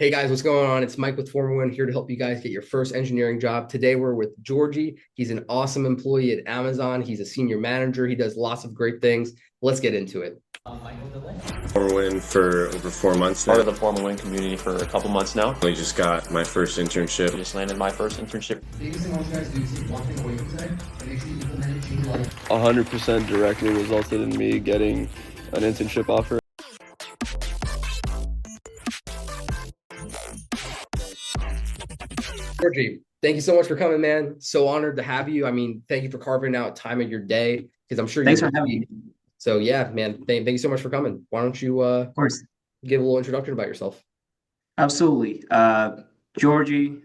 Hey guys, what's going on? It's Mike with Formula One here to help you guys get your first engineering job. Today we're with Georgie. He's an awesome employee at Amazon. He's a senior manager. He does lots of great things. Let's get into it. Formula One for over 4 months Part now. of the Formula One community for a couple months now. I just got my first internship. Just landed my first internship. Biggest thing I want you guys to do is take one thing away from today and make sure you implement it, change your life. 100% directly resulted in me getting an internship offer. Georgie, thank you so much for coming, man. So honored to have you. I mean, thank you for carving out time of your day because I'm sure Thanks you're for having busy. me. So yeah, man, thank you so much for coming. Why don't you Of course. give a little introduction about yourself? Absolutely. Georgie,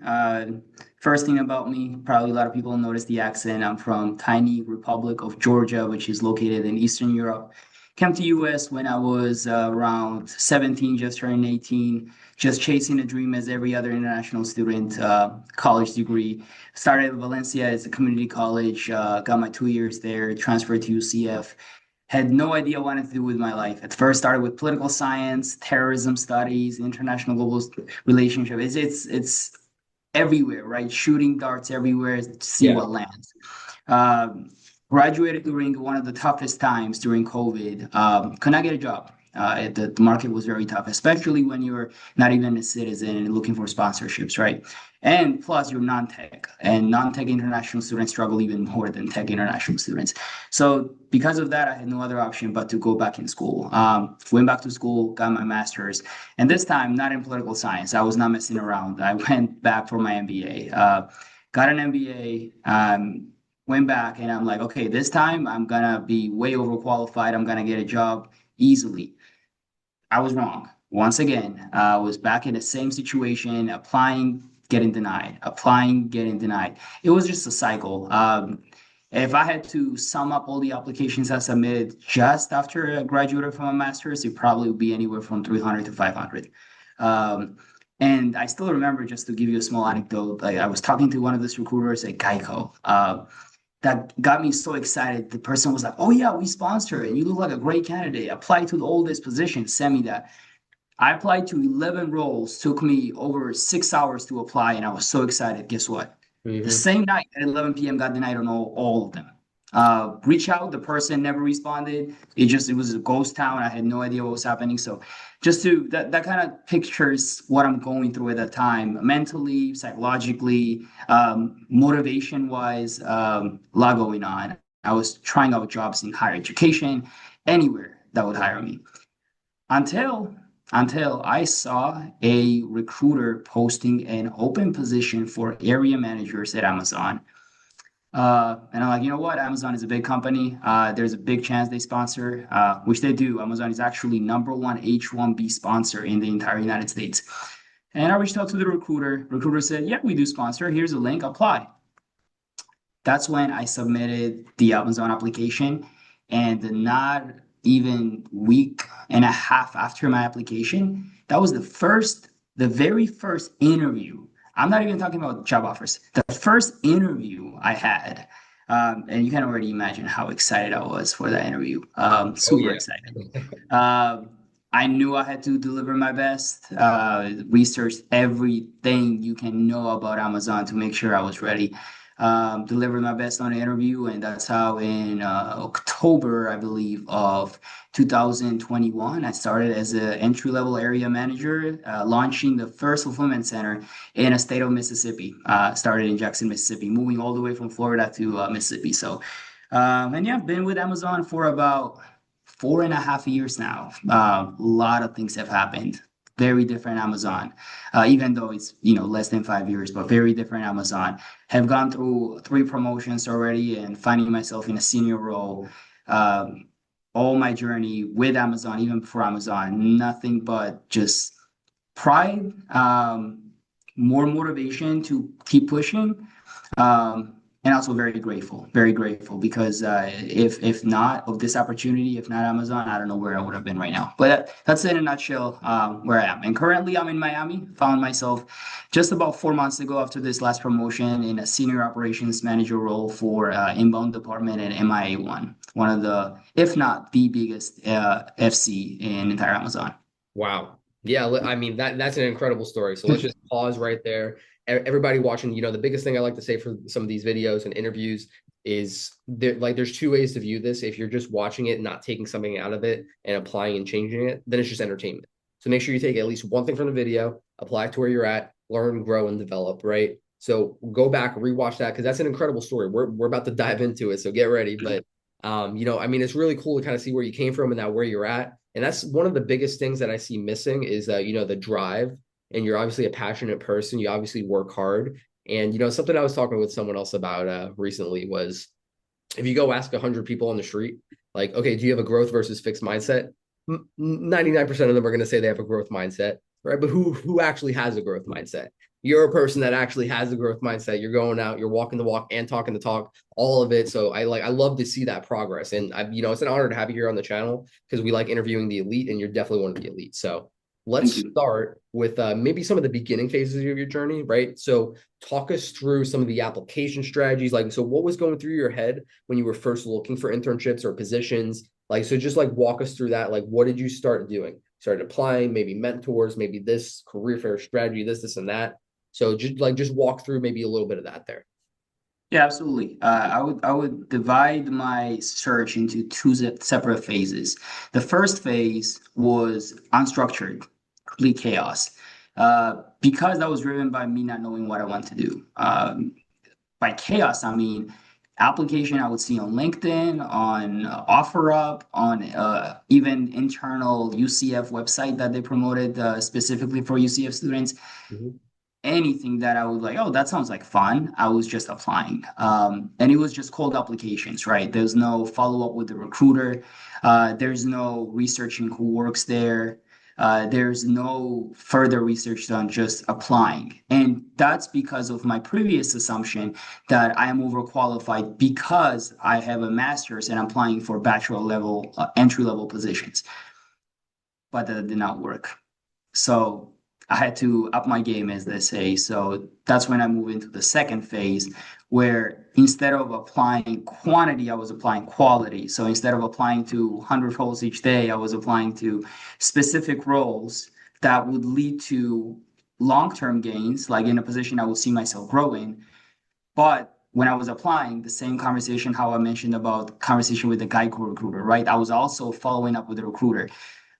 first thing about me, probably a lot of people notice the accent. I'm from tiny Republic of Georgia, which is located in Eastern Europe. Came to US when I was around 17, just turning 18, just chasing a dream as every other international student, college degree. Started at Valencia as a community college, got my 2 years there, transferred to UCF. Had no idea what I wanted to do with my life. At first, started with political science, terrorism studies, international global relationship. It's everywhere, right? Shooting darts everywhere to see Yeah. what lands. Um, Graduated during one of the toughest times during COVID. Could not get a job. The market was very tough, especially when you're not even a citizen and looking for sponsorships, right? And plus, you're non-tech, and non-tech international students struggle even more than tech international students. So, because of that, I had no other option but to go back in school. Went back to school, got my master's, and this time not in political science. I was not messing around. I went back for my MBA. Got an MBA. Went back and I'm like, okay, this time I'm gonna be way overqualified. I'm gonna get a job easily. I was wrong. Once again, I was back in the same situation, applying, getting denied, applying, getting denied. It was just a cycle. If I had to sum up all the applications I submitted just after I graduated from a master's, it probably would be anywhere from 300 to 500. And I still remember, just to give you a small anecdote, like I was talking to one of these recruiters at Geico. That got me so excited. The person was like, "Oh yeah, we sponsor it. You look like a great candidate. Apply to all these positions. Send me that." I applied to 11 roles. Took me over 6 hours to apply, and I was so excited. Guess what? The Hmm. same night at 11 p.m. got denied on all of them. Reach out, the person never responded. It was a ghost town. I had no idea what was happening. So just to that kind of pictures what I'm going through at that time, mentally, psychologically, motivation wise, a lot going on. I was trying out jobs in higher education, anywhere that would hire me. Until until I saw a recruiter posting an open position for area managers at Amazon. And I'm like, you know what? Amazon is a big company. There's a big chance they sponsor, which they do. Amazon is actually number one H-1B sponsor in the entire United States. And I reached out to the recruiter. Recruiter said, yeah, we do sponsor. Here's a link, apply. That's when I submitted the Amazon application. And not even week and a half after my application, that was the very first interview. I'm not even talking about job offers. The first interview I had, and you can already imagine how excited I was for that interview. Oh Super yeah. excited. I knew I had to deliver my best, researched everything you can know about Amazon to make sure I was ready. Delivered my best on the interview, and that's how in October, I believe, of 2021, I started as an entry-level area manager, launching the first fulfillment center in a state of Mississippi. Started in Jackson, Mississippi, moving all the way from Florida to Mississippi. So, and yeah, I've been with Amazon for about 4.5 years now. A lot of things have happened. Very different Amazon, even though it's less than 5 years, but very different Amazon. Have gone through three promotions already, and finding myself in a senior role. Um, all my journey with Amazon, even before Amazon, nothing but just pride, more motivation to keep pushing, and also very grateful because if not of this opportunity, if not Amazon, I don't know where I would have been right now. But that's in a nutshell where I am. And currently, I'm in Miami. Found myself just about 4 months ago after this last promotion in a senior operations manager role for inbound department at MIA one of the, if not the biggest FC in entire Amazon. Wow. Yeah, I mean that's an incredible story. So let's just pause right there. Everybody watching, the biggest thing I like to say for some of these videos and interviews is there's two ways to view this. If you're just watching it and not taking something out of it and applying and changing it, then it's just entertainment. So make sure you take at least one thing from the video, apply it to where you're at, learn, grow, and develop, right? So go back, rewatch that because that's an incredible story. We're about to dive into it, so get ready. But I mean, it's really cool to kind of see where you came from and now where you're at. And that's one of the biggest things that I see missing is the drive. And you're obviously a passionate person. You obviously work hard. And something I was talking with someone else about recently was if you go ask 100 people on the street, like, okay, do you have a growth versus fixed mindset? 99% of them are going to say they have a growth mindset, right? But who actually has a growth mindset? You're a person that actually has a growth mindset. You're going out, you're walking the walk and talking the talk, all of it. So I love to see that progress. And it's an honor to have you here on the channel because we like interviewing the elite and you're definitely one of the elite. So let's Thank you. start with maybe some of the beginning phases of your journey, right? So talk us through some of the application strategies. Like, so what was going through your head when you were first looking for internships or positions? Like, so just like walk us through that. Like, what did you start doing? Started applying, maybe mentors, maybe this career fair strategy, this, and that. So just walk through maybe a little bit of that there. Yeah, absolutely. I would divide my search into two separate phases. The first phase was unstructured, complete chaos, because that was driven by me not knowing what I want to do. By chaos, I mean application I would see on LinkedIn, on OfferUp, on even internal UCF website that they promoted specifically for UCF students. Mhm. Anything that I would like, oh, that sounds like fun. I was just applying. And it was just cold applications, right? There's no follow up with the recruiter. There's no researching who works there. There's no further research done, just applying. And that's because of my previous assumption that I am overqualified because I have a master's and I'm applying for bachelor level, entry level positions. But that did not work. So I had to up my game, as they say. So that's when I moved into the second phase, where instead of applying quantity, I was applying quality. So instead of applying to 100 roles each day, I was applying to specific roles that would lead to long-term gains, like in a position I would see myself growing. But when I was applying, the same conversation, how I mentioned about conversation with the Geico recruiter, right? I was also following up with the recruiter.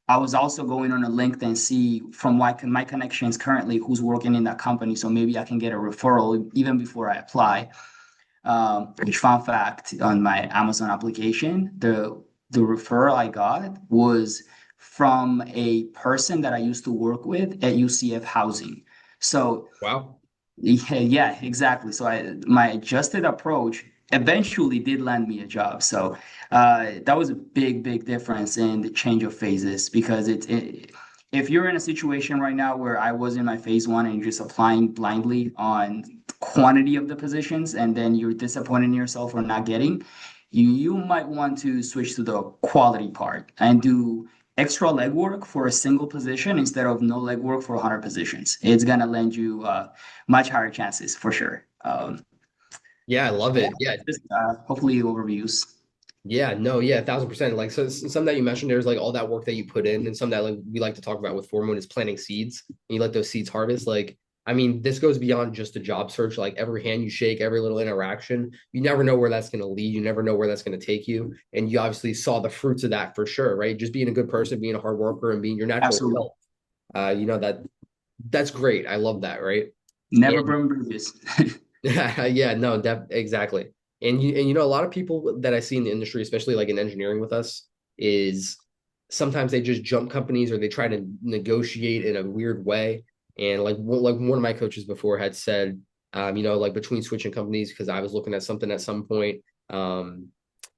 I was also going on a LinkedIn, see from my connections currently who's working in that company. So maybe I can get a referral even before I apply. Which fun fact on my Amazon application, the referral I got was from a person that I used to work with at UCF Housing. So Wow. yeah, exactly. So my adjusted approach eventually did land me a job. So that was a big difference in the change of phases because if you're in a situation right now where I was in my phase one and you're just applying blindly on quantity of the positions and then you're disappointed in yourself for not getting, you might want to switch to the quality part and do extra legwork for a single position instead of no legwork for 100 positions. It's gonna lend you much higher chances for sure. Yeah, I love Yeah, it. Yeah, just hopefully overviews. yeah, no, yeah, 1,000%. Like, so some that you mentioned, there's like all that work that you put in, and some that like we like to talk about with Foreman is planting seeds. And you let those seeds harvest. Like, I mean, this goes beyond just a job search. Like every hand you shake, every little interaction, you never know where that's going to lead. You never know where that's going to take you. And you obviously saw the fruits of that for sure, right? Just being a good person, being a hard worker, and being your natural Absolutely. self. That's great. I love that, right? Never And burn bridges. yeah, no, exactly. And a lot of people that I see in the industry, especially like in engineering with us, is sometimes they just jump companies or they try to negotiate in a weird way. And like one of my coaches before had said, like between switching companies because I was looking at something at some point, to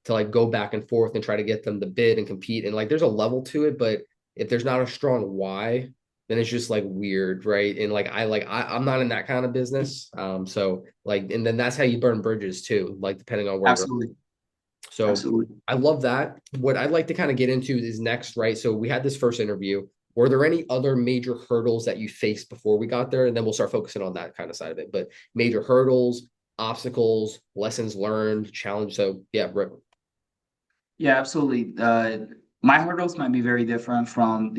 like go back and forth and try to get them to bid and compete. And like there's a level to it, but if there's not a strong why, then it's just like weird, right? And I'm not in that kind of business. So like and then that's how you burn bridges too, like depending on where you're. Absolutely. So Absolutely. I love that. What I'd like to kind of get into is next, right? So we had this first interview. Were there any other major hurdles that you faced before we got there? And then we'll start focusing on that kind of side of it. But major hurdles, obstacles, lessons learned, challenge. So yeah, Rick. Yeah, absolutely. My hurdles might be very different from,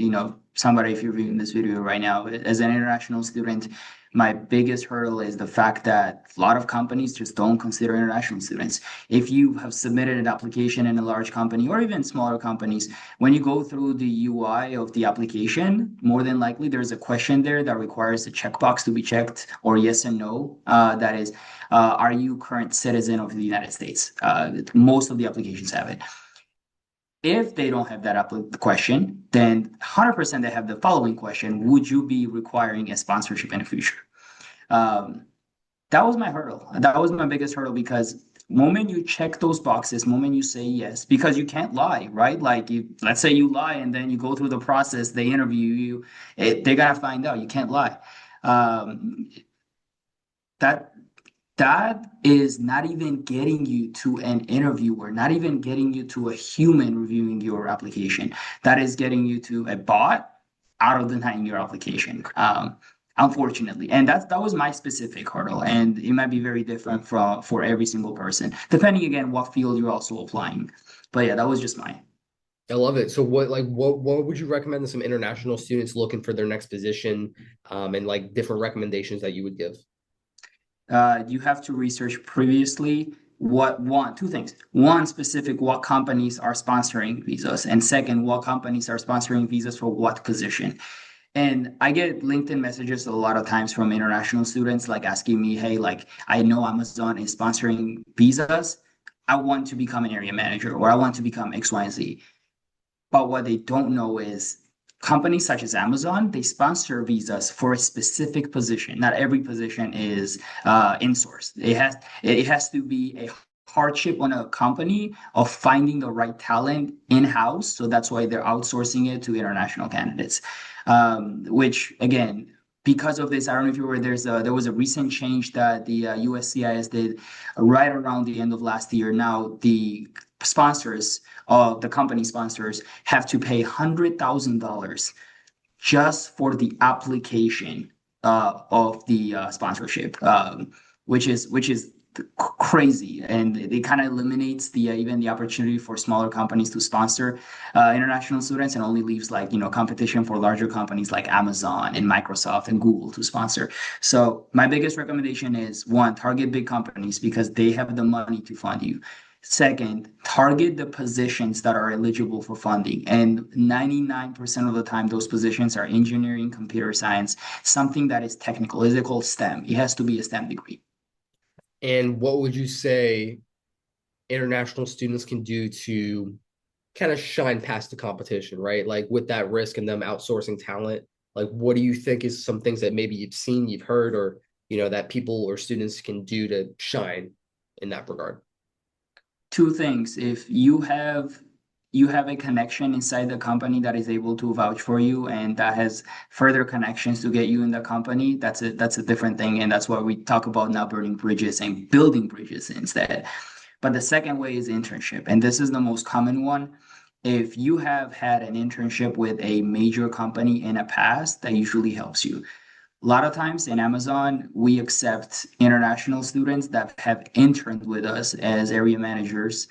somebody if you're viewing this video right now. As an international student, my biggest hurdle is the fact that a lot of companies just don't consider international students. If you have submitted an application in a large company or even smaller companies, when you go through the UI of the application, more than likely there's a question there that requires a checkbox to be checked or yes and no. That is, are you current citizen of the United States? Most of the applications have it. If they don't have that question, then 100% they have the following question: would you be requiring a sponsorship in the future? Um, that was my hurdle. That was my biggest hurdle because moment you check those boxes, moment you say yes, because you can't lie, right? Like let's say you lie and then you go through the process, they interview you, they gotta find out you can't lie. Um, that that is not even getting you to an interviewer, not even getting you to a human reviewing your application. That is getting you to a bot out of denying your application. Unfortunately, and that was my specific hurdle, and it might be very different for every single person, depending again what field you're also applying. But yeah, that was just mine. I love it. So what would you recommend to some international students looking for their next position, and like different recommendations that you would give? You have to research previously two things. One, specific what companies are sponsoring visas, and second, what companies are sponsoring visas for what position. And I get LinkedIn messages a lot of times from international students like asking me, hey, like I know Amazon is sponsoring visas. I want to become an area manager or I want to become X, Y, and Z. But what they don't know is companies such as Amazon, they sponsor visas for a specific position. Not every position is in-source. It has to be a hardship on a company of finding the right talent in-house. So that's why they're outsourcing it to international candidates. Which again, because of this, I don't know if you were there was a recent change that the USCIS did right around the end of last year. Now the sponsors the company sponsors have to pay $100,000 just for the application of the sponsorship, which is crazy, and it kind of eliminates the even the opportunity for smaller companies to sponsor international students, and only leaves like competition for larger companies like Amazon and Microsoft and Google to sponsor. So my biggest recommendation is one, target big companies because they have the money to fund you. Second, target the positions that are eligible for funding. And 99% of the time, those positions are engineering, computer science, something that is technical. Is it called STEM? It has to be a STEM degree. And what would you say international students can do to kind of shine past the competition, right? Like with that risk and them outsourcing talent, like what do you think is some things that maybe you've seen, you've heard, or that people or students can do to shine in that regard? Two things. If you have a connection inside the company that is able to vouch for you and that has further connections to get you in the company, that's a different thing. And that's why we talk about not burning bridges and building bridges instead. But the second way is internship. And this is the most common one. If you have had an internship with a major company in a past, that usually helps you. A lot of times in Amazon, we accept international students that have interned with us as area managers.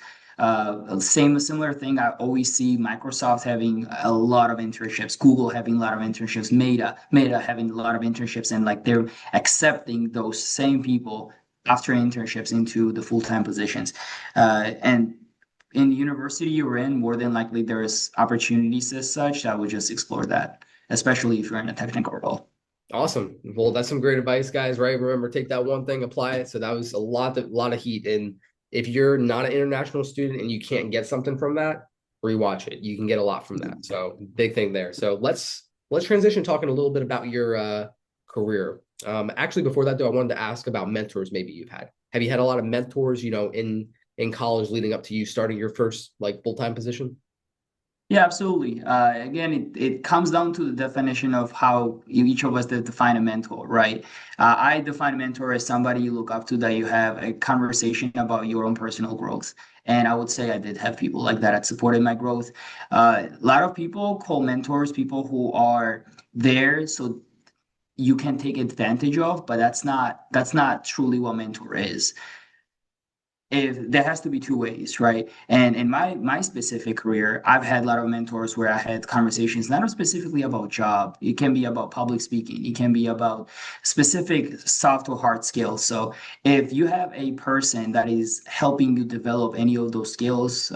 Similar thing. I always see Microsoft having a lot of internships, Google having a lot of internships, Meta having a lot of internships, and like they're accepting those same people after internships into the full-time positions. And in the university you're in, more than likely there's opportunities as such. I would just explore that, especially if you're in a technical role. Awesome. Well, that's some great advice, guys, right? Remember, take that one thing, apply it. So that was a lot of heat. And if you're not an international student and you can't get something from that, rewatch it. You can get a lot from that. So big thing there. So let's transition talking a little bit about your career. Actually, before that though, I wanted to ask about mentors maybe you've had. Have you had a lot of mentors, in college leading up to you starting your first like full-time position? Yeah, absolutely. Again, it comes down to the definition of how each of us define a mentor, right? I define a mentor as somebody you look up to that you have a conversation about your own personal growth. And I would say I did have people like that supported my growth. A lot of people call mentors people who are there so you can take advantage of, but that's not truly what mentor is. if there has to be two ways, right? And in my specific career, I've had a lot of mentors where I had conversations not specifically about job. It can be about public speaking. It can be about specific soft or hard skills. So if you have a person that is helping you develop any of those skills,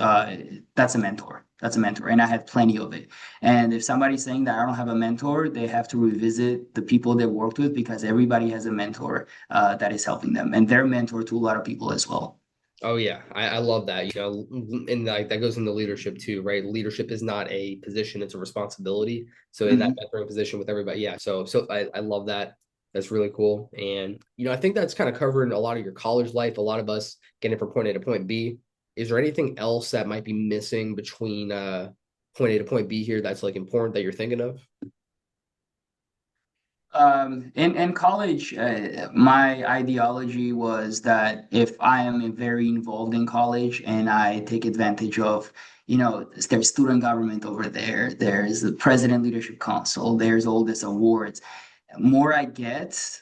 that's a mentor. That's a mentor, and I had plenty of it. And if somebody's saying that I don't have a mentor, they have to revisit the people they worked with because everybody has a mentor that is helping them, and they're mentor to a lot of people as well. Oh yeah, I love that. And like that goes into leadership too, right? Leadership is not a position; it's a responsibility. So in that Mhm. mentoring position with everybody, yeah. So I love that. That's really cool. And I think that's kind of covering a lot of your college life. A lot of us getting from point A to point B. Is there anything else that might be missing between point A to point B here that's like important that you're thinking of? In college, my ideology was that if I am very involved in college and I take advantage of, there's student government over there, there's the President Leadership Council, there's all these awards. More I get,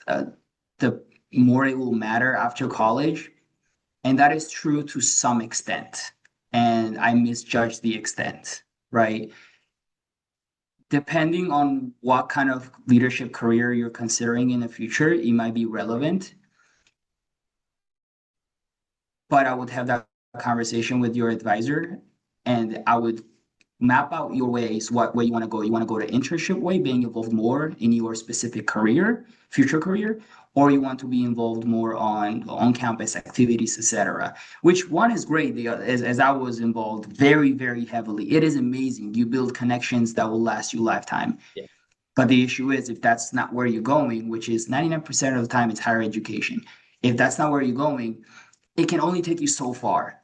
the more it will matter after college. And that is true to some extent. And I misjudged the extent, right? Depending on what kind of leadership career you're considering in the future, it might be relevant. But I would have that conversation with your advisor and I would map out your ways, what way you want to go. You want to go the internship way, being involved more in your specific career, future career, or you want to be involved more on campus activities, etc. Which one is great? As I was involved very, very heavily. It is amazing. You build connections that will last you a lifetime. Yeah. But the issue is if that's not where you're going, which is 99% of the time it's higher education. If that's not where you're going, it can only take you so far.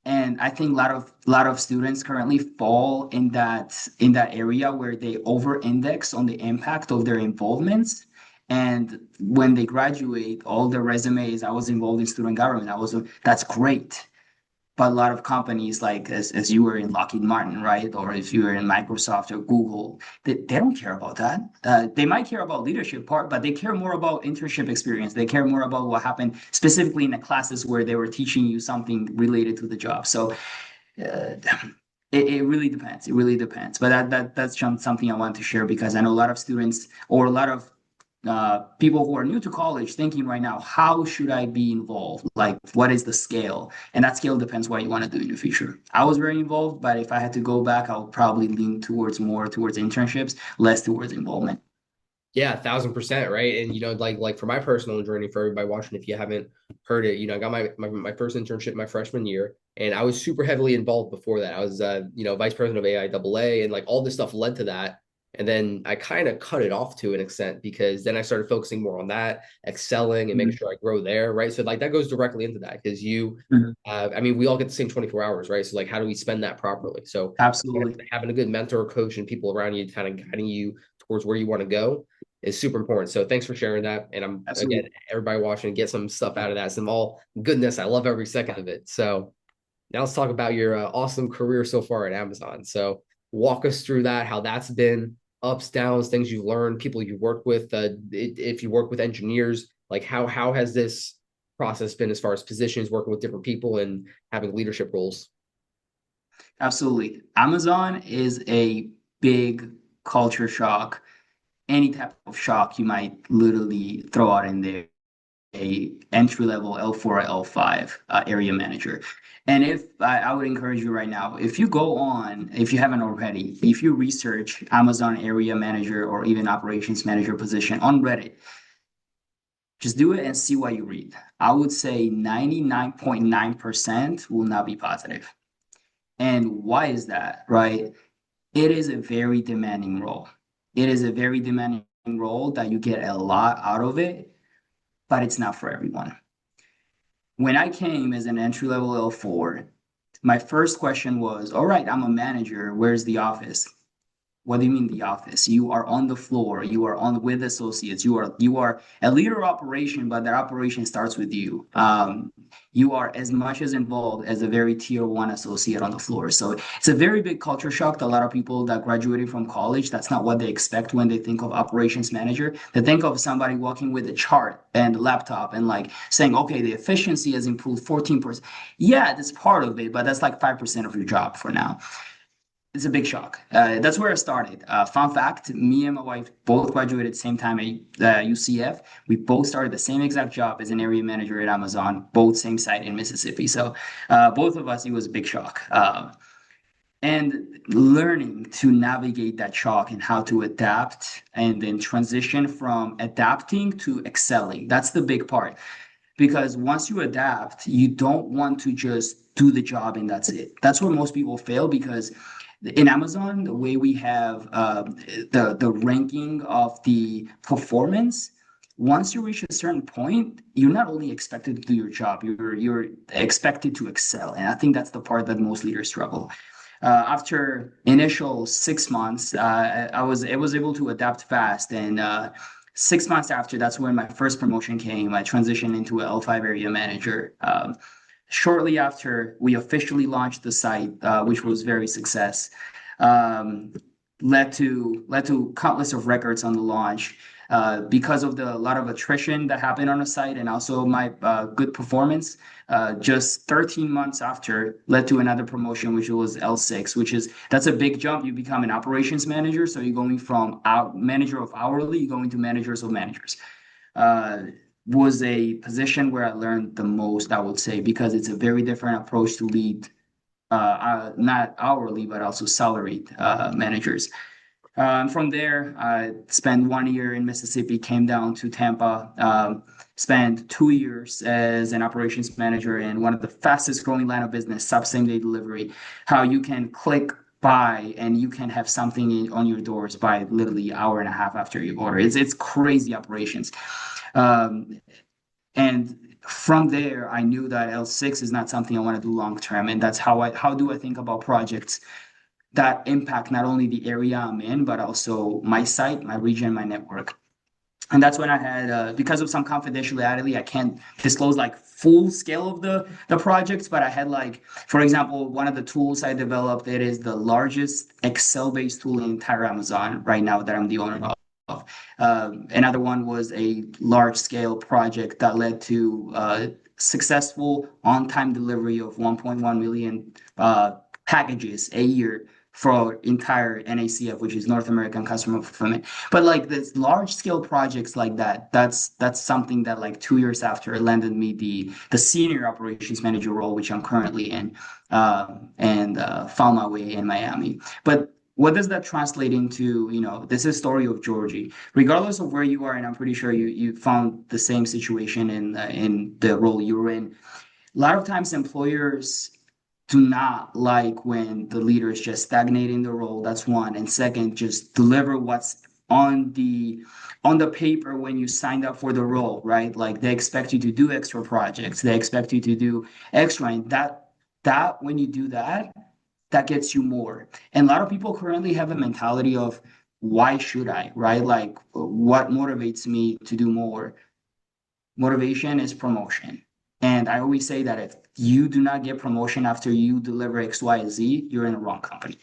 And I think a lot of students currently fall in that area where they over-index on the impact of their involvements. And when they graduate, all their resumes, I was involved in student government. That's great. But a lot of companies, like as you were in Lockheed Martin, right? Or if you were in Microsoft or Google, they don't care about that. They might care about leadership part, but they care more about internship experience. They care more about what happened specifically in the classes where they were teaching you something related to the job. So it really depends. It really depends. But that's something I want to share because I know a lot of students or a lot of people who are new to college thinking right now, how should I be involved? Like, what is the scale? And that scale depends what you want to do in the future. I was very involved, but if I had to go back, I would probably lean towards more towards internships, less towards involvement. Yeah, 1,000%, right? And like for my personal journey, for everybody watching, if you haven't heard it, I got my first internship my freshman year, and I was super heavily involved before that. I was vice president of AIAA, and like all this stuff led to that. And then I kind of cut it off to an extent because then I started focusing more on that, excelling and making Mhm. sure I grow there, right? So like that goes directly into that because Mhm. I mean, we all get the same 24 hours, right? So like, how do we spend that properly? So Absolutely. having a good mentor, coach, and people around you kind of guiding you towards where you want to go is super important. So thanks for sharing that. And I'm again, Absolutely. everybody watching, get some stuff out of that. Some all goodness. I love every second of it. So now let's talk about your awesome career so far at Amazon. So walk us through that, how that's been, ups, downs, things you've learned, people you've worked with. If you work with engineers, like how has this process been as far as positions, working with different people and having leadership roles? Absolutely. Amazon is a big culture shock. Any type of shock you might literally throw out in there. A entry level L4 or L5 area manager. And if I would encourage you right now, if you go on, if you haven't already, if you research Amazon area manager or even operations manager position on Reddit, just do it and see what you read. I would say 99.9% will not be positive. And why is that, right? It is a very demanding role. It is a very demanding role that you get a lot out of it, but it's not for everyone. When I came as an entry level L4, my first question was, all right, I'm a manager. Where's the office? What do you mean the office? You are on the floor. You are on with associates. You are a leader of operation, but that operation starts with you. You are as much as involved as a very tier one associate on the floor. So it's a very big culture shock to a lot of people that graduated from college. That's not what they expect when they think of operations manager. They think of somebody walking with a chart and a laptop and like saying, okay, the efficiency has improved 14%. Yeah, that's part of it, but that's like 5% of your job for now. It's a big shock. That's where I started. Fun fact, me and my wife both graduated at the same time at UCF. We both started the same exact job as an area manager at Amazon, both same site in Mississippi. So both of us, it was a big shock. And learning to navigate that shock and how to adapt and then transition from adapting to excelling. That's the big part. Because once you adapt, you don't want to just do the job and that's it. That's where most people fail because in Amazon, the way we have the ranking of the performance, once you reach a certain point, you're not only expected to do your job, you're expected to excel. And I think that's the part that most leaders struggle. After initial 6 months, I was able to adapt fast, and 6 months after, that's when my first promotion came. I transitioned into an L5 area manager. Shortly after, we officially launched the site, which was very success. Led to countless of records on the launch. Because of the lot of attrition that happened on the site and also my good performance, just 13 months after led to another promotion, which was L6, that's a big jump. You become an operations manager. So you're going from manager of hourly, you're going to managers of managers. Was a position where I learned the most, I would say, because it's a very different approach to lead, not hourly, but also salaried managers. From there, I spent 1 year in Mississippi, came down to Tampa, spent 2 years as an operations manager in one of the fastest growing line of business, same day delivery, how you can click buy and you can have something on your doors by literally an hour and a half after you order. It's crazy operations. And from there, I knew that L6 is not something I want to do long term. And that's how do I think about projects that impact not only the area I'm in, but also my site, my region, my network. And that's when I had, because of some confidentiality, I can't disclose like full scale of the projects, but I had like, for example, one of the tools I developed, it is the largest Excel-based tool in entire Amazon right now that I'm the owner of. Another one was a large scale project that led to successful on-time delivery of 1.1 million packages a year for entire NACF, which is North American Customer Fulfillment. But like this large scale projects like that, that's something that like 2 years after landed me the senior operations manager role, which I'm currently in, and found my way in Miami. But what does that translate into? This is story of Georgie. Regardless of where you are, and I'm pretty sure you found the same situation in the role you were in. A lot of times employers do not like when the leader is just stagnating the role. That's one. And second, just deliver what's on the paper when you signed up for the role, right? Like they expect you to do extra projects. They expect you to do extra. And that when you do that gets you more. And a lot of people currently have a mentality of why should I, right? Like what motivates me to do more? Motivation is promotion. And I always say that if you do not get promotion after you deliver X, Y, Z, you're in the wrong company.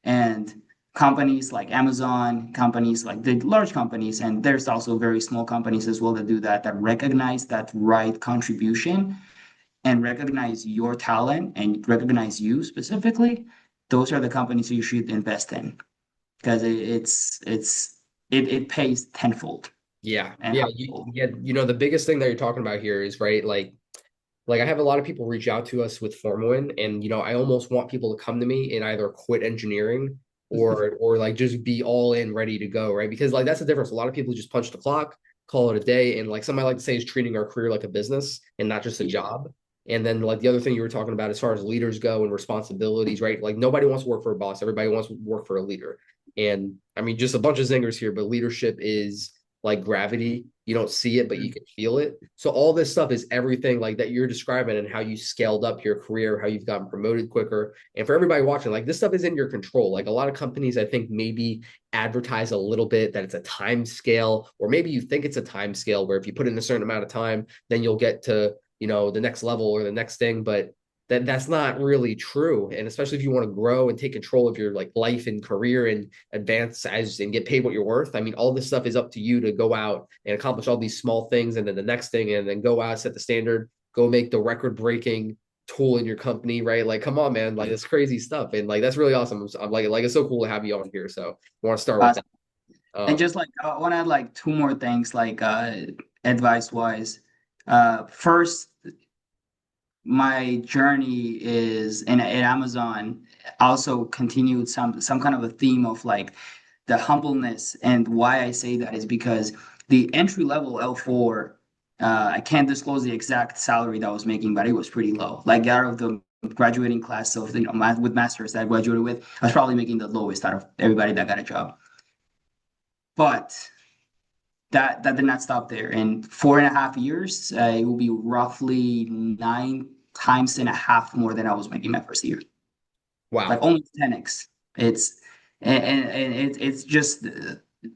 And companies like Amazon, companies like the large companies, and there's also very small companies as well that do that recognize that right contribution and recognize your talent and recognize you specifically. Those are the companies you should invest in because it pays tenfold. Yeah. And Yeah. The biggest thing that you're talking about here is right. Like I have a lot of people reach out to us with Formwin, and I almost want people to come to me and either quit engineering or like just be all in, ready to go, right? Because like that's the difference. A lot of people just punch the clock, call it a day, and like somebody like to say is treating our career like a business and not just a job. And then like the other thing you were talking about as far as leaders go and responsibilities, right? Like nobody wants to work for a boss. Everybody wants to work for a leader. And I mean, just a bunch of zingers here, but leadership is like gravity. You don't see it, but you can feel it. So all this stuff is everything like that you're describing and how you scaled up your career, how you've gotten promoted quicker. And for everybody watching, like this stuff is in your control. Like a lot of companies, I think maybe advertise a little bit that it's a time scale, or maybe you think it's a time scale where if you put in a certain amount of time, then you'll get to, the next level or the next thing. But that's not really true. And especially if you want to grow and take control of your like life and career and advance as and get paid what you're worth. I mean, all this stuff is up to you to go out and accomplish all these small things and then the next thing and then go out, set the standard, go make the record breaking tool in your company, right? Like, come on, man. Like, it's crazy stuff. And like, that's really awesome. I'm like, it's so cool to have you on here. So I want to start with that. And just like I want to add like two more things, like advice wise. First, my journey is in Amazon also continued some kind of a theme of like the humbleness. And why I say that is because the entry level L4, I can't disclose the exact salary that I was making, but it was pretty low. Like out of the graduating class of with masters that I graduated with, I was probably making the lowest out of everybody that got a job. But that did not stop there. In 4.5 years, it will be roughly 9.5 times more than I was making my first year. Wow. Like almost 10x. It's just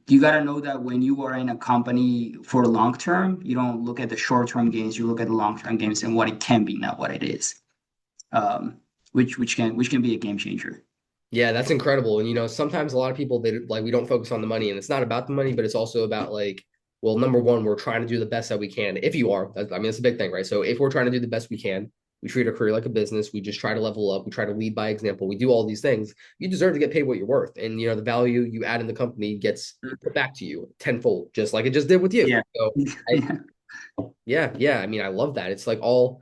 you got to know that when you are in a company for long term, you don't look at the short term gains, you look at the long term gains and what it can be, not what it is. Which can be a game changer. Yeah, that's incredible. And sometimes a lot of people they like we don't focus on the money, and it's not about the money, but it's also about like, well, number one, we're trying to do the best that we can. If you are, I mean, it's a big thing, right? So if we're trying to do the best we can, we treat our career like a business. We just try to level up. We try to lead by example. We do all these things. You deserve to get paid what you're worth, and the value you add in the company gets put back to you tenfold, just like it just did with you. Yeah. So yeah. I mean, I love that. It's like all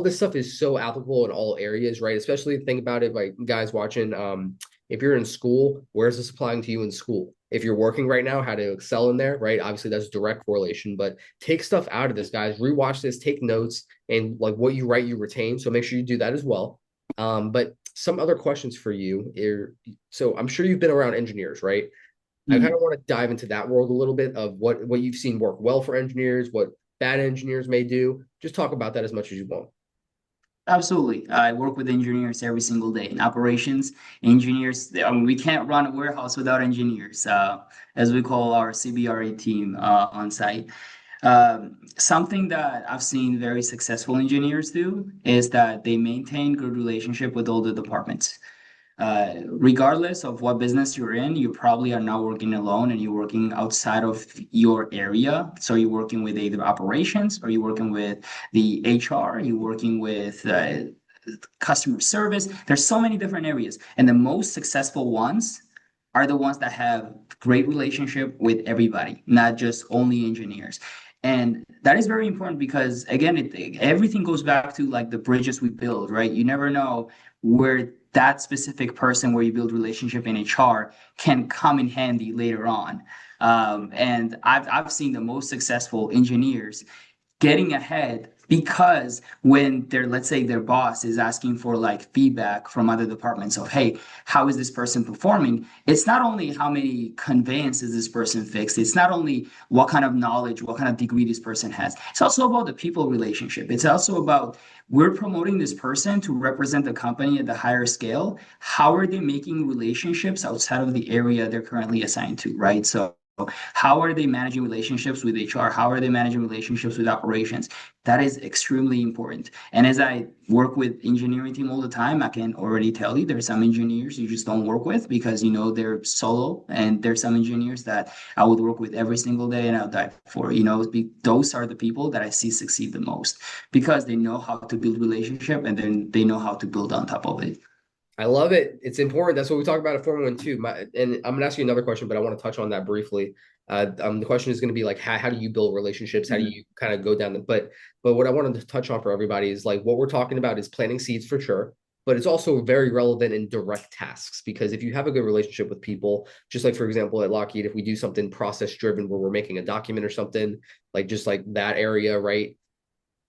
this stuff is so applicable in all areas, right? Especially think about it, like guys watching. If you're in school, where's this applying to you in school? If you're working right now, how to excel in there, right? Obviously, that's direct correlation, but take stuff out of this, guys. Rewatch this, take notes, and like what you write, you retain. So make sure you do that as well. But some other questions for you. So I'm sure you've been around engineers, right? I kind of want to dive into that world a little bit of what you've seen work well for engineers, what bad engineers may do. Just talk about that as much as you want. Absolutely. I work with engineers every single day in operations. Engineers, we can't run a warehouse without engineers, as we call our CBRE team on site. Something that I've seen very successful engineers do is that they maintain good relationship with all the departments. Regardless of what business you're in, you probably are not working alone and you're working outside of your area. So you're working with either operations or you're working with the HR, you're working with customer service. There's so many different areas. And the most successful ones are the ones that have great relationship with everybody, not just only engineers. And that is very important because again, everything goes back to like the bridges we build, right? You never know where that specific person where you build relationship in HR can come in handy later on. And I've seen the most successful engineers getting ahead because when let's say their boss is asking for like feedback from other departments of, hey, how is this person performing? It's not only how many conveyances this person fixed. It's not only what kind of knowledge, what kind of degree this person has. It's also about the people relationship. It's also about we're promoting this person to represent the company at the higher scale. How are they making relationships outside of the area they're currently assigned to, right? So how are they managing relationships with HR? How are they managing relationships with operations? That is extremely important. And as I work with engineering team all the time, I can already tell you there's some engineers you just don't work with because they're solo, and there's some engineers that I would work with every single day and I'll die for. Those are the people that I see succeed the most because they know how to build relationship and then they know how to build on top of it. I love it. It's important. That's what we talk about at Formula One too. And I'm gonna ask you another question, but I want to touch on that briefly. The question is going to be like, how do you build relationships? How do you kind of go down but what I wanted to touch on for everybody is like what we're talking about is planting seeds for sure, but it's also very relevant in direct tasks because if you have a good relationship with people, just like for example at Lockheed, if we do something process driven where we're making a document or something like just like that area, right?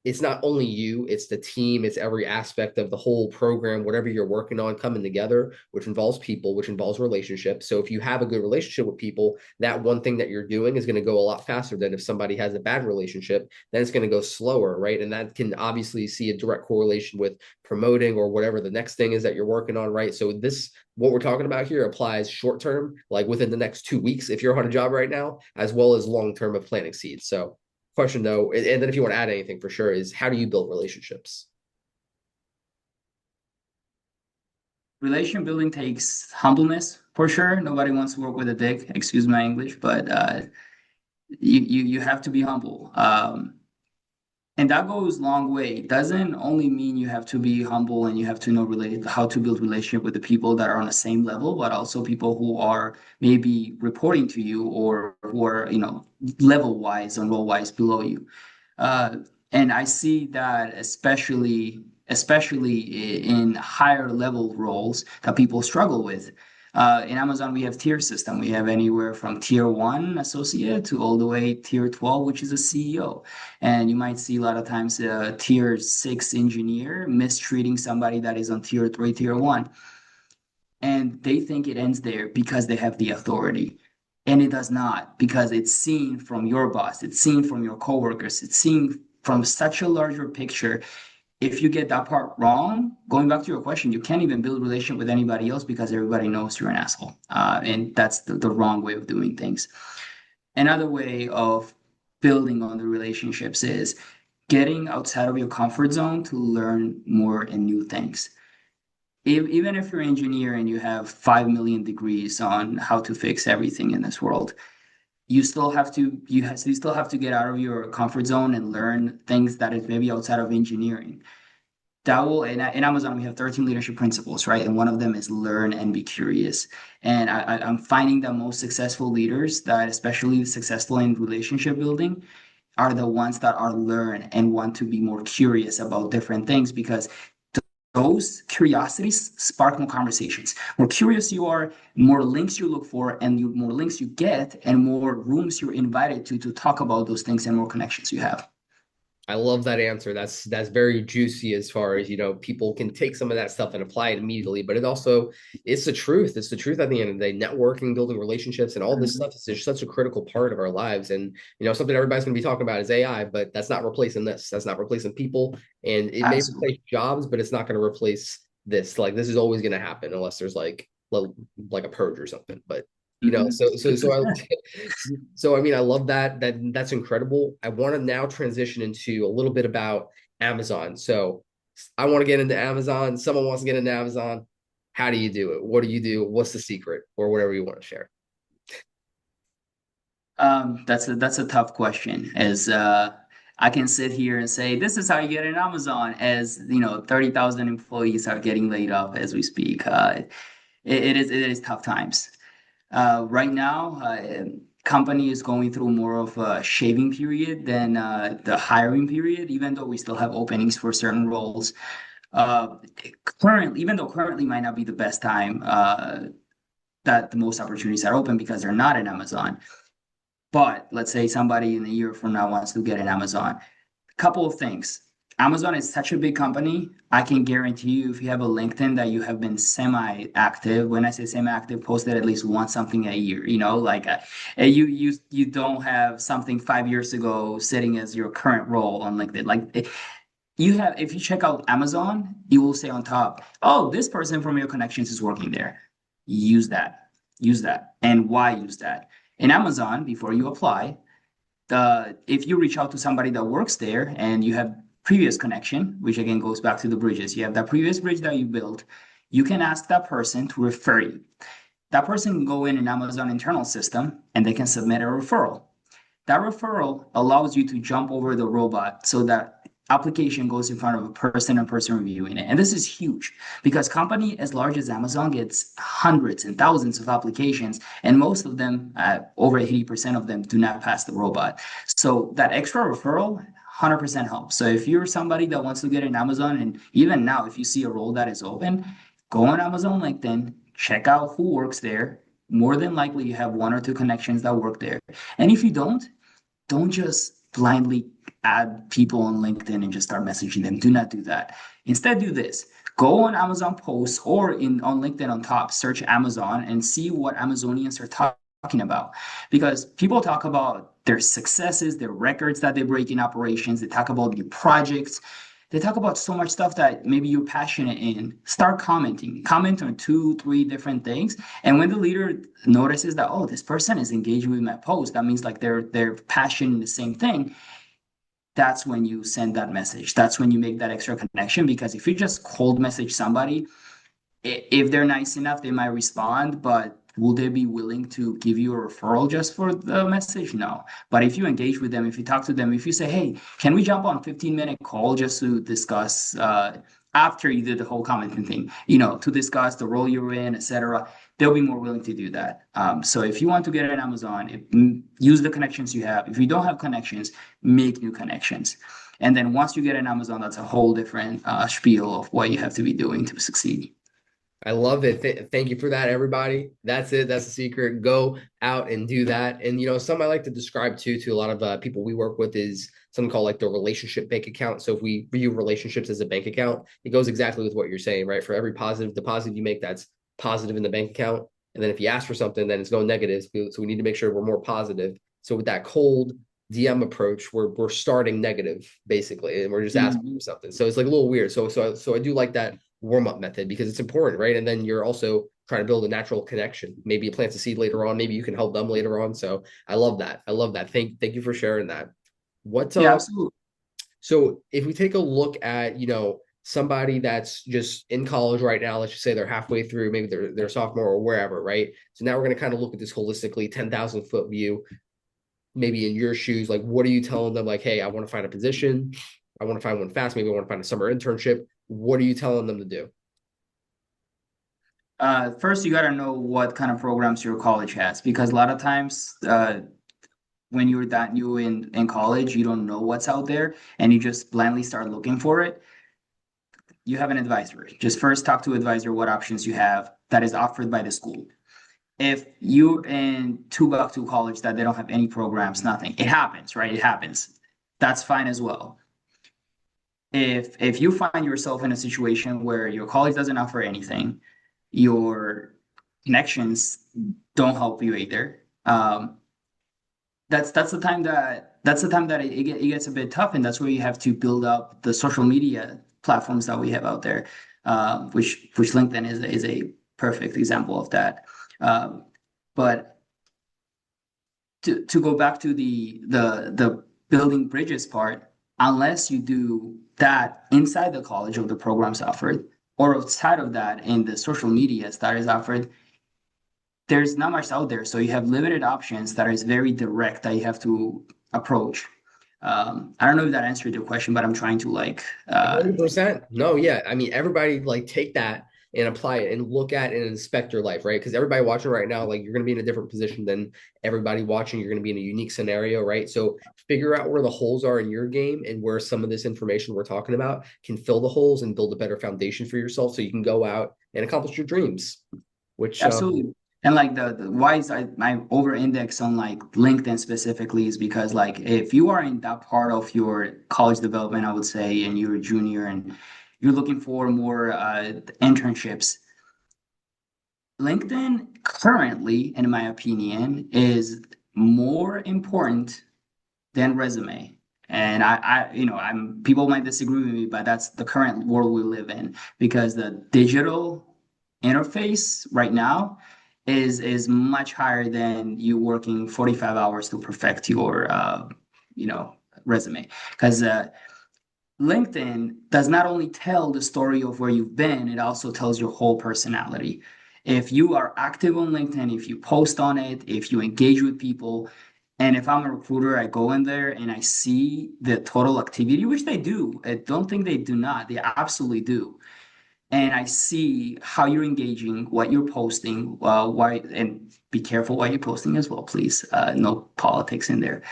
it's not only you, it's the team, it's every aspect of the whole program, whatever you're working on coming together, which involves people, which involves relationships. So if you have a good relationship with people, that one thing that you're doing is going to go a lot faster than if somebody has a bad relationship, then it's going to go slower, right? And that can obviously see a direct correlation with promoting or whatever the next thing is that you're working on, right? So this, what we're talking about here applies short term, like within the next 2 weeks, if you're on a job right now, as well as long term of planting seeds. So question though, and then if you want to add anything for sure, is how do you build relationships? Relation building takes humbleness for sure. Nobody wants to work with a dick, excuse my English, but you have to be humble. And that goes a long way. It doesn't only mean you have to be humble and you have to know how to build relationship with the people that are on the same level, but also people who are maybe reporting to you or who are, level wise and role wise below you. Uh, and I see that especially in higher level roles that people struggle with. In Amazon, we have tier system. We have anywhere from tier one associate to all the way tier 12, which is a CEO. And you might see a lot of times a tier six engineer mistreating somebody that is on tier three, tier one. And they think it ends there because they have the authority. And it does not, because it's seen from your boss, it's seen from your coworkers, it's seen from such a larger picture. If you get that part wrong, going back to your question, you can't even build a relationship with anybody else because everybody knows you're an asshole. And that's the wrong way of doing things. Another way of building on the relationships is getting outside of your comfort zone to learn more and new things. Even if you're an engineer and you have 5 million degrees on how to fix everything in this world, you still have to get out of your comfort zone and learn things that is maybe outside of engineering. That will in Amazon we have 13 leadership principles, right? And one of them is learn and be curious. And I'm finding that most successful leaders, that especially successful in relationship building, are the ones that are learn and want to be more curious about different things because those curiosities spark more conversations. More curious you are, more links you look for, and more links you get, and more rooms you're invited to talk about those things, and more connections you have. I love that answer. That's very juicy as far as, people can take some of that stuff and apply it immediately, but it's the truth. It's the truth at the end of the day. Networking, building relationships, and all this stuff is just such a critical part of our lives. And, something everybody's going to be talking about is AI, but that's not replacing this. That's not replacing people. And it may Absolutely. replace jobs, but it's not going to replace this. Like, this is always going to happen unless there's like a purge or something. But Mhm. so I mean, I love that. That's incredible. I want to now transition into a little bit about Amazon. So I want to get into Amazon. Someone wants to get into Amazon. How do you do it? What do you do? What's the secret, or whatever you want to share? That's a tough question. As I can sit here and say, this is how you get in Amazon, as 30,000 employees are getting laid off as we speak. It is tough times. Right now, company is going through more of a shaving period than the hiring period, even though we still have openings for certain roles. Uh, even though currently might not be the best time that the most opportunities are open because they're not in Amazon. But let's say somebody in a year from now wants to get an Amazon. Couple of things. Amazon is such a big company. I can guarantee you, if you have a LinkedIn that you have been semi-active, when I say semi-active, posted at least once something a year. Like you don't have something 5 years ago sitting as your current role on LinkedIn. You have, if you check out Amazon, you will say on top, "Oh, this person from your connections is working there." Use that. Use that. And why use that? In Amazon, before you apply, if you reach out to somebody that works there and you have previous connection, which again goes back to the bridges, you have that previous bridge that you built, you can ask that person to refer you. That person can go in an Amazon internal system and they can submit a referral. That referral allows you to jump over the robot so that application goes in front of a person and person reviewing it. And this is huge because company as large as Amazon gets hundreds and thousands of applications, and most of them, over 80% of them, do not pass the robot. So that extra referral 100% helps. So if you're somebody that wants to get in Amazon, and even now, if you see a role that is open, go on Amazon LinkedIn, check out who works there. More than likely, you have one or two connections that work there. And if you don't just blindly add people on LinkedIn and just start messaging them. Do not do that. Instead, do this. Go on Amazon posts or on LinkedIn on top, search Amazon and see what Amazonians are talking about. Because people talk about their successes, their records that they break in operations. They talk about new projects. They talk about so much stuff that maybe you're passionate in. Start commenting. Comment on 2, 3 different things. And when the leader notices that, oh, this person is engaging with my post, that means like they're passionate in the same thing. That's when you send that message. That's when you make that extra connection. Because if you just cold message somebody, if they're nice enough, they might respond, but will they be willing to give you a referral just for the message? No. But if you engage with them, if you talk to them, if you say, hey, can we jump on 15-minute call just to discuss after you did the whole commenting thing, to discuss the role you're in, etc., they'll be more willing to do that. So if you want to get on Amazon, use the connections you have. If you don't have connections, make new connections. And then once you get on Amazon, that's a whole different spiel of what you have to be doing to succeed. I love it. Thank you for that, everybody. That's it. That's the secret. Go out and do that. And, something I like to describe to a lot of people we work with is something called like the relationship bank account. So if we view relationships as a bank account, it goes exactly with what you're saying, right? For every positive deposit you make, that's positive in the bank account. And then if you ask for something, then it's going negative. So we need to make sure we're more positive. So with that cold DM approach, we're starting negative basically, and we're just asking for something. So it's like a little weird. So I do like that warm-up method because it's important, right? And then you're also trying to build a natural connection. Maybe it plants a seed later on. Maybe you can help them later on. So I love that. I love that. Thank you for sharing that. Yeah, absolutely. So if we take a look at, somebody that's just in college right now, let's just say they're halfway through, maybe they're sophomore or wherever, right? So now we're going to kind of look at this holistically, 10,000 foot view, maybe in your shoes. Like, what are you telling them? Like, hey, I want to find a position. I want to find one fast. Maybe I want to find a summer internship. What are you telling them to do? First, you got to know what kind of programs your college has, because a lot of times when you're that new in college, you don't know what's out there and you just blindly start looking for it. You have an advisor. Just first talk to advisor what options you have that is offered by the school. If you're in Timbuktu college that they don't have any programs, nothing, it happens, right? It happens. That's fine as well. If you find yourself in a situation where your college doesn't offer anything, your connections don't help you either. That's the time that it gets a bit tough, and that's where you have to build up the social media platforms that we have out there, which LinkedIn is a perfect example of that. But to go back to the building bridges part, unless you do that inside the college of the programs offered, or outside of that in the social medias that is offered, there's not much out there. So you have limited options that is very direct that you have to approach. I don't know if that answered your question, but I'm trying to 100%. No, yeah. I mean, everybody take that and apply it and look at and inspect your life, right? Because everybody watching right now, you're going to be in a different position than everybody watching. You're going to be in a unique scenario, right? So figure out where the holes are in your game and where some of this information we're talking about can fill the holes and build a better foundation for yourself so you can go out and accomplish your dreams, which absolutely. And the why is I over index on LinkedIn specifically is because if you are in that part of your college development, I would say, and you're a junior and you're looking for more internships, LinkedIn currently, in my opinion, is more important than resume. And I'm people might disagree with me, but that's the current world we live in, because the digital interface right now is much higher than you working 45 hours to perfect your resume, because LinkedIn does not only tell the story of where you've been, it also tells your whole personality. If you are active on LinkedIn, if you post on it, if you engage with people, and if I'm a recruiter, I go in there and I see the total activity, which they do. I don't think they do not. They absolutely do. And I see how you're engaging, what you're posting, why, and be careful what you're posting as well, please. No politics in there.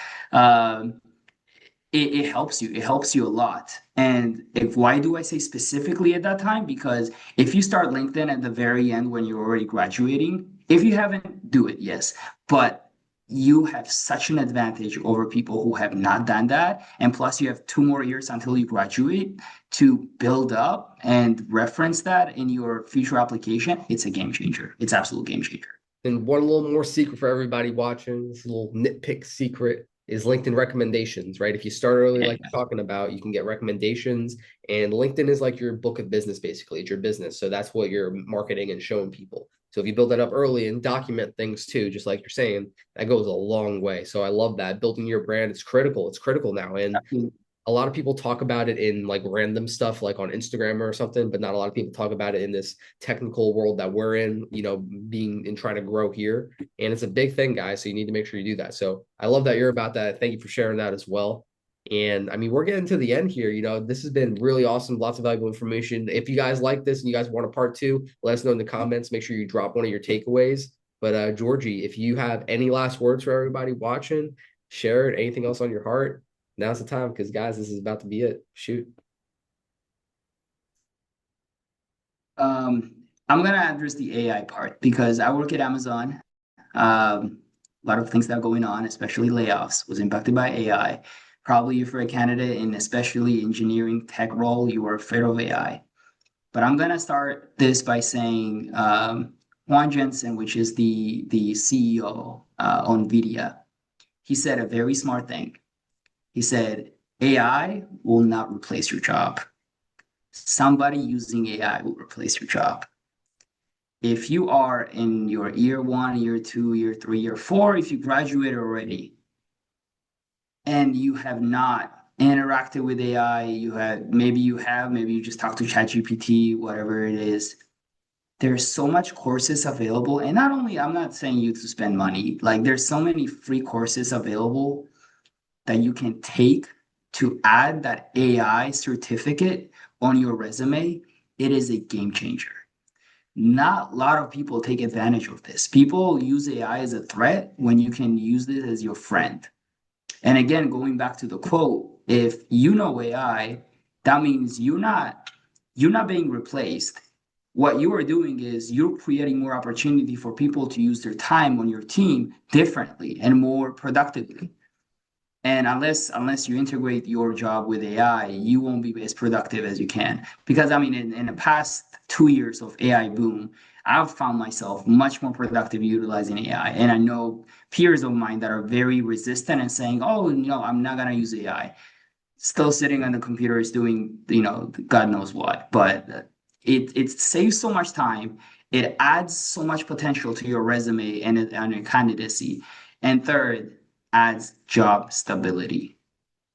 It helps you. It helps you a lot. And why do I say specifically at that time? Because if you start LinkedIn at the very end when you're already graduating, if you haven't, do it, yes. But you have such an advantage over people who have not done that. And plus, you have 2 more years until you graduate to build up and reference that in your future application. It's a game changer. It's absolute game changer. And one little more secret for everybody watching, this little nitpick secret is LinkedIn recommendations, right? If you start early, like you're talking about, you can get recommendations. And LinkedIn is like your book of business, basically. It's your business. So that's what you're marketing and showing people. So if you build that up early and document things too, just like you're saying, that goes a long way. So I love that. Building your brand is critical. It's critical now. And a lot of people talk about it in like random stuff like on Instagram or something, but not a lot of people talk about it in this technical world that we're in, being and trying to grow here. And it's a big thing, guys. So you need to make sure you do that. So I love that you're about that. Thank you for sharing that as well. And I mean, we're getting to the end here. This has been really awesome. Lots of valuable information. If you guys like this and you guys want a part two, let us know in the comments. Make sure you drop one of your takeaways. But Georgie, if you have any last words for everybody watching, share it. Anything else on your heart? Now's the time, because guys, this is about to be it. Shoot. I'm gonna address the AI part because I work at Amazon. A lot of things that are going on, especially layoffs, was impacted by AI. Probably if you're a candidate in especially engineering tech role, you are afraid of AI. But I'm gonna start this by saying Juan Jensen, which is the CEO on NVIDIA, he said a very smart thing. He said, AI will not replace your job. Somebody using AI will replace your job. If you are in your year 1, year 2, year 3, year 4, if you graduated already and you have not interacted with AI, maybe you just talk to ChatGPT, whatever it is. There's so much courses available. And not only, I'm not saying you to spend money, like there's so many free courses available that you can take to add that AI certificate on your resume. It is a game changer. Not a lot of people take advantage of this. People use AI as a threat when you can use this as your friend. And again, going back to the quote, if you know AI, that means you're not being replaced. What you are doing is you're creating more opportunity for people to use their time on your team differently and more productively. And unless you integrate your job with AI, you won't be as productive as you can. Because I mean, in the past 2 years of AI boom, I've found myself much more productive utilizing AI. And I know peers of mine that are very resistant and saying, oh, no, I'm not going to use AI. Still sitting on the computer is doing, God knows what. But it saves so much time. It adds so much potential to your resume and your candidacy. And third, adds job stability.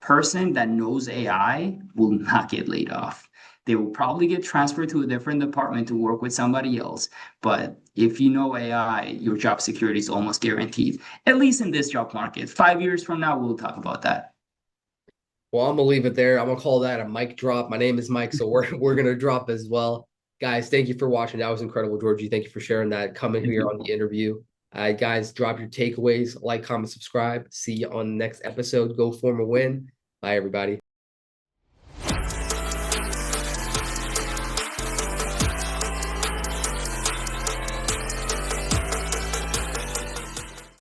Person that knows AI will not get laid off. They will probably get transferred to a different department to work with somebody else. But if you know AI, your job security is almost guaranteed, at least in this job market. 5 years from now, we'll talk about that. Well, I'm gonna leave it there. I'm gonna call that a mic drop. My name is Mike, so we're gonna drop as well. Guys, thank you for watching. That was incredible, Georgie. Thank you for sharing that, coming here on the interview. Guys, drop your takeaways, like, comment, subscribe. See you on the next episode. Go form a win. Bye, everybody.